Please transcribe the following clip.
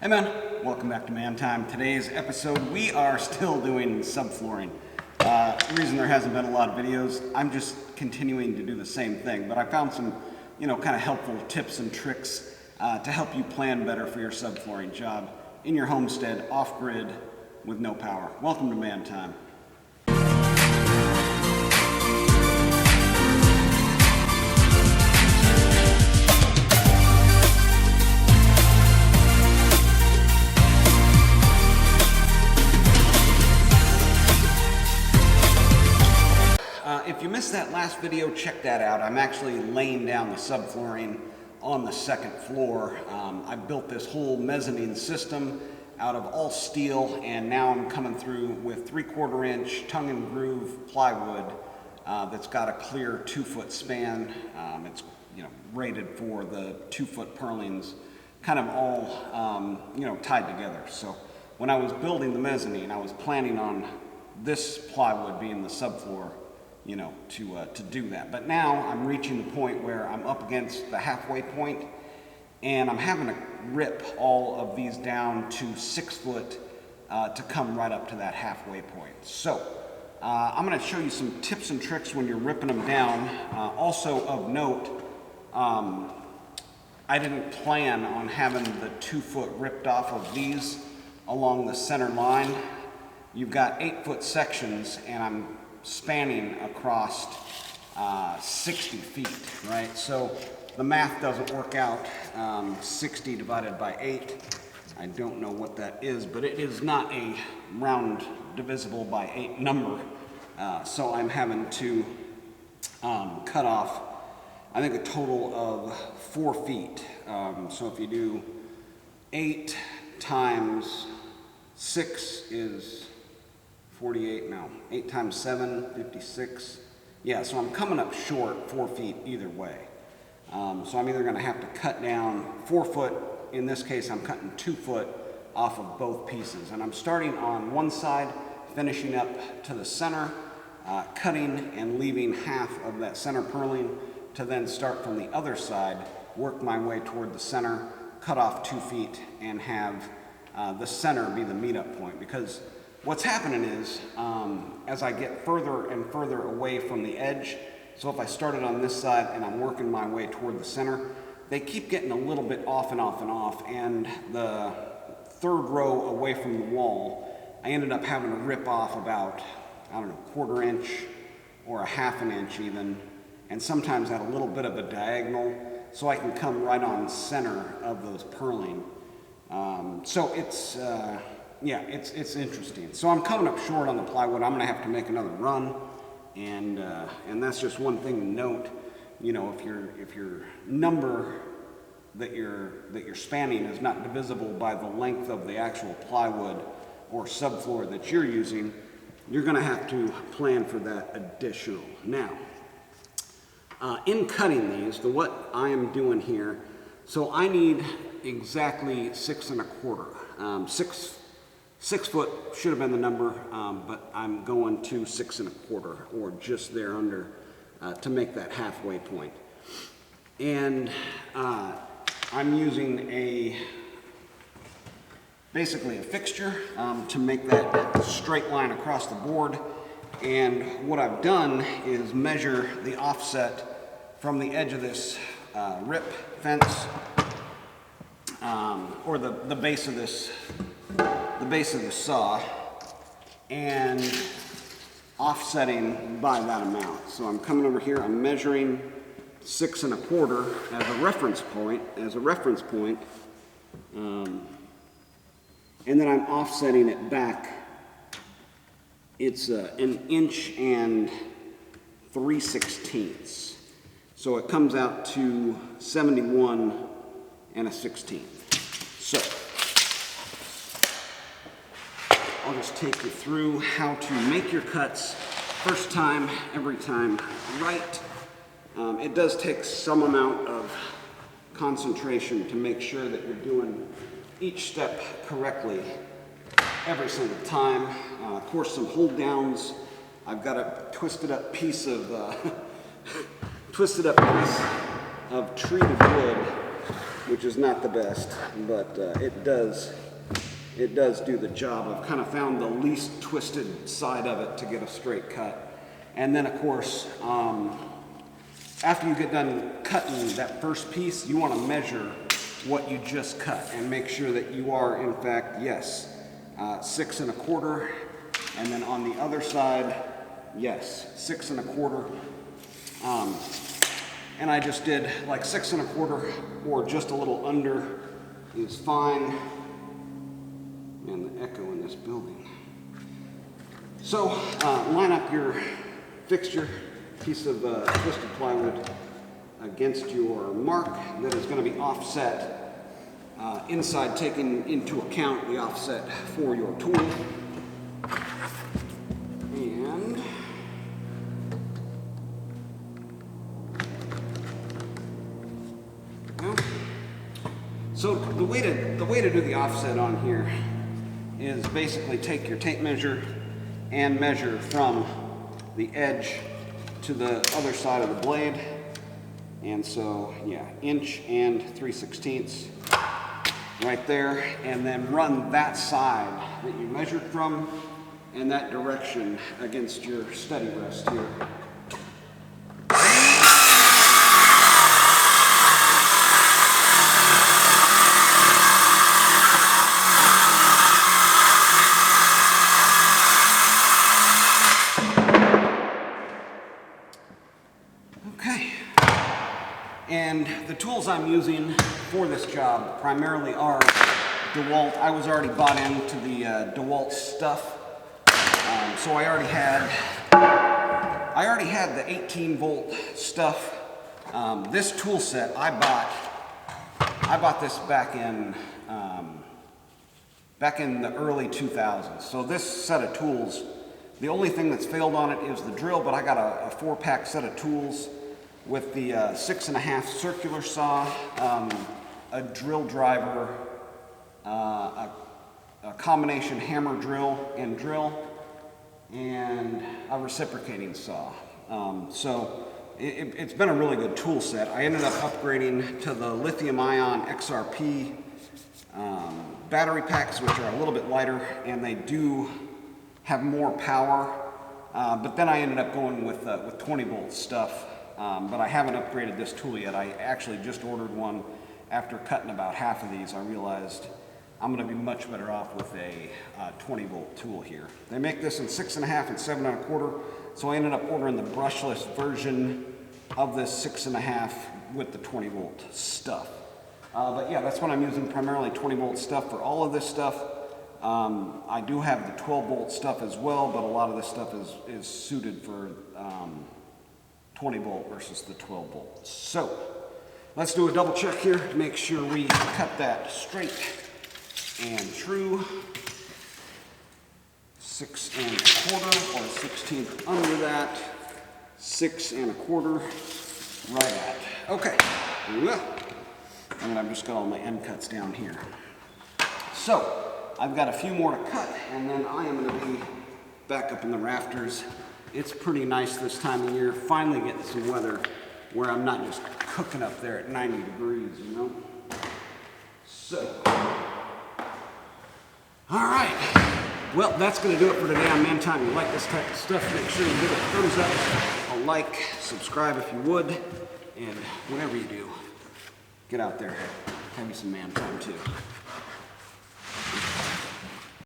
Hey man, welcome back to Man Time. Today's episode, we are still doing subflooring. The reason there hasn't been a lot of videos, I'm just continuing to do the same thing, but I found some, kind of helpful tips and tricks to help you plan better for your subflooring job in your homestead, off-grid, with no power. Welcome to Man Time. If you missed that last video, check that out. I'm actually laying down the subflooring on the second floor. I built this whole mezzanine system out of all steel, and now I'm coming through with 3/4 inch tongue and groove plywood that's got a clear 2-foot span. It's rated for the 2-foot purlins, kind of all tied together. So when I was building the mezzanine, I was planning on this plywood being the subfloor, to do that. But now I'm reaching the point where I'm up against the halfway point, and I'm having to rip all of these down to 6 foot to come right up to that halfway point. So I'm going to show you some tips and tricks when you're ripping them down. Also of note, I didn't plan on having the 2-foot ripped off of these along the center line. You've got 8-foot sections, and I'm spanning across 60 feet, right? So the math doesn't work out. 60 divided by 8, I don't know what that is, but it is not a round divisible by 8 number. So I'm having to cut off, I think, a total of 4 feet. So if you do 8 times 6 is 48 now. 8 times 7, 56. Yeah, so I'm coming up short 4 feet either way. So I'm either going to have to cut down 4 foot. In this case, I'm cutting 2 foot off of both pieces. And I'm starting on one side, finishing up to the center, cutting and leaving half of that center purling to then start from the other side, work my way toward the center, cut off 2 feet, and have the center be the meetup point. Because what's happening is, as I get further and further away from the edge, so if I started on this side and I'm working my way toward the center, they keep getting a little bit off and off and off, and the 3rd row away from the wall, I ended up having to rip off about, 1/4 inch or 1/2 inch even, and sometimes at a little bit of a diagonal, so I can come right on center of those purling. So it's interesting. So I'm coming up short on the plywood. I'm going to have to make another run, and that's just one thing to note. If your number that you're spanning is not divisible by the length of the actual plywood or subfloor that you're using, you're going to have to plan for that additional. Now, in cutting these, what I am doing here, so I need exactly 6 1/4. 6 foot should have been the number, but I'm going to 6 1/4, or just there under, to make that halfway point. And I'm using basically a fixture to make that straight line across the board. And what I've done is measure the offset from the edge of this rip fence, or the base of this. The base of the saw, and offsetting by that amount. So I'm coming over here, I'm measuring 6 1/4 as a reference point, and then I'm offsetting it back. It's 1 inch and 3/16. So it comes out to 71 1/16. So I'll just take you through how to make your cuts first time, every time right. It does take some amount of concentration to make sure that you're doing each step correctly every single time. Of course, some hold downs. I've got a twisted up piece of treated wood which is not the best, but it does do the job. I've kind of found the least twisted side of it to get a straight cut. And then of course, after you get done cutting that first piece, you want to measure what you just cut and make sure that you are in fact, yes, 6 1/4, and then on the other side, yes, 6 1/4. And I just did like 6 1/4 or just a little under is fine. Man, the echo in this building. So line up your fixture, piece of twisted plywood, against your mark that is going to be offset. Inside, taking into account the offset for your tool. And so the way to do the offset on here is basically take your tape measure and measure from the edge to the other side of the blade. And so, yeah, 1 3/16 right there, and then run that side that you measured from in that direction against your steady rest here. Okay. And the tools I'm using for this job primarily are DeWalt. I was already bought into the DeWalt stuff, so I already had the 18-volt stuff. This tool set I bought this back in the early 2000s. So this set of tools, the only thing that's failed on it is the drill, but I got a 4-pack set of tools with the 6 1/2 circular saw, a drill driver, a combination hammer drill, and a reciprocating saw. So it's been a really good tool set. I ended up upgrading to the lithium-ion XRP battery packs, which are a little bit lighter, and they do have more power. But then I ended up going with 20-volt stuff. But I haven't upgraded this tool yet. I actually just ordered one. After cutting about half of these, I realized I'm going to be much better off with a 20-volt tool here. They make this in 6 1/2 and 7 1/4, so I ended up ordering the brushless version of this 6 1/2 with the 20-volt stuff. But yeah, that's what I'm using, primarily 20-volt stuff for all of this stuff. I do have the 12-volt stuff as well, but a lot of this stuff is suited for 20-volt versus the 12-volt. So let's do a double check here to make sure we cut that straight and true. 6 1/4 or 1/16 under that. 6 1/4 right at. Okay. And I've just got all my end cuts down here. So I've got a few more to cut, and then I am going to be back up in the rafters. It's pretty nice this time of year, finally getting some weather where I'm not just cooking up there at 90 degrees, you know? So, all right. Well, that's going to do it for today on Man Time. If you like this type of stuff, make sure you give it a thumbs up, a like, subscribe if you would, and whatever you do, get out there, have you some man time too.